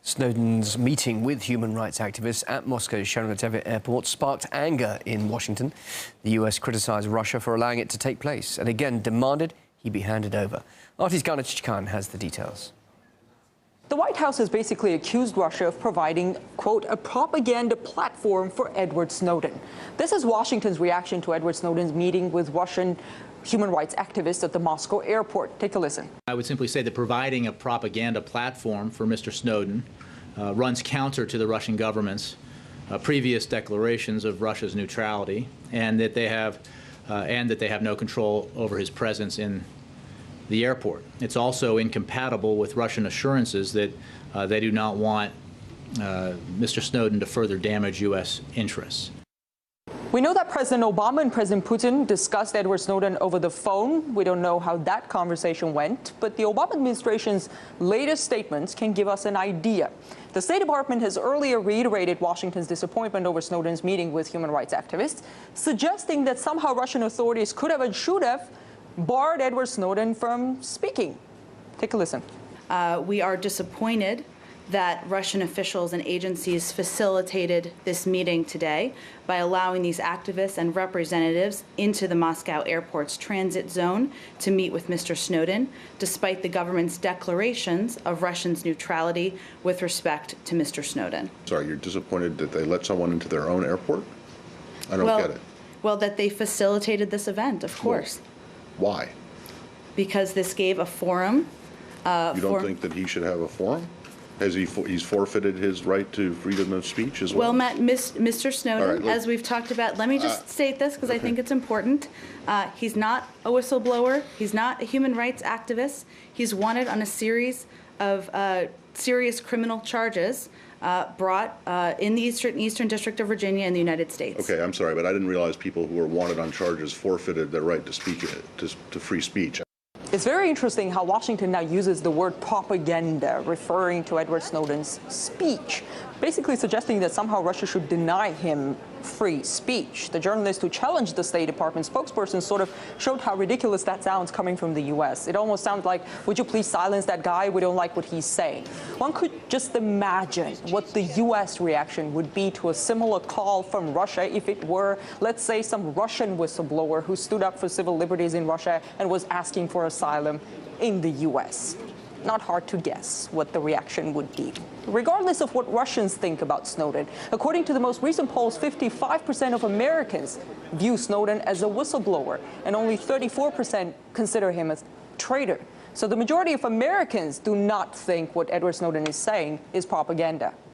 Snowden's meeting with human rights activists at Moscow's Sheremetyevo airport sparked anger in Washington. The US criticized Russia for allowing it to take place and again demanded he be handed over. Artis Khan has the details. The White House has basically accused Russia of providing, quote, a propaganda platform for Edward Snowden. This is Washington's reaction to Edward Snowden's meeting with Russian human rights activists at the Moscow airport. Take a listen. I would simply say that providing a propaganda platform for Mr. Snowden runs counter to the Russian government's previous declarations of Russia's neutrality, and that they have no control over his presence in the airport. It's also incompatible with Russian assurances that they do not want Mr. Snowden to further damage U.S. interests. We know that President Obama and President Putin discussed Edward Snowden over the phone. We don't know how that conversation went, but the Obama administration's latest statements can give us an idea. The State Department has earlier reiterated Washington's disappointment over Snowden's meeting with human rights activists, suggesting that somehow Russian authorities could have and should have barred Edward Snowden from speaking. Take a listen. We are disappointed that Russian officials and agencies facilitated this meeting today by allowing these activists and representatives into the Moscow airport's transit zone to meet with Mr. Snowden, despite the government's declarations of Russia's neutrality with respect to Mr. Snowden. Sorry, you're disappointed that they let someone into their own airport? I don't get it. Well, that they facilitated this event, of course. Why? Because this gave a forum. You don't think that he should have a forum? Has he's forfeited his right to freedom of speech as well? Well, Matt, Mr. Snowden, right, as we've talked about, let me just state this because I think it's important. He's not a whistleblower. He's not a human rights activist. He's wanted on a series of serious criminal charges brought in the Eastern District of Virginia in the United States. Okay, I'm sorry, but I didn't realize people who were wanted on charges forfeited their right to speak to free speech. It's very interesting how Washington now uses the word propaganda, referring to Edward Snowden's speech, basically suggesting that somehow Russia should deny him free speech. The journalist who challenged the State Department spokesperson sort of showed how ridiculous that sounds coming from the U.S. It almost sounds like, would you please silence that guy? We don't like what he's saying. One could just imagine what the U.S. reaction would be to a similar call from Russia if it were, let's say, some Russian whistleblower who stood up for civil liberties in Russia and was asking for asylum in the U.S. Not hard to guess what the reaction would be. Regardless of what Russians think about Snowden, according to the most recent polls, 55% of Americans view Snowden as a whistleblower, and only 34% consider him a traitor. So the majority of Americans do not think what Edward Snowden is saying is propaganda.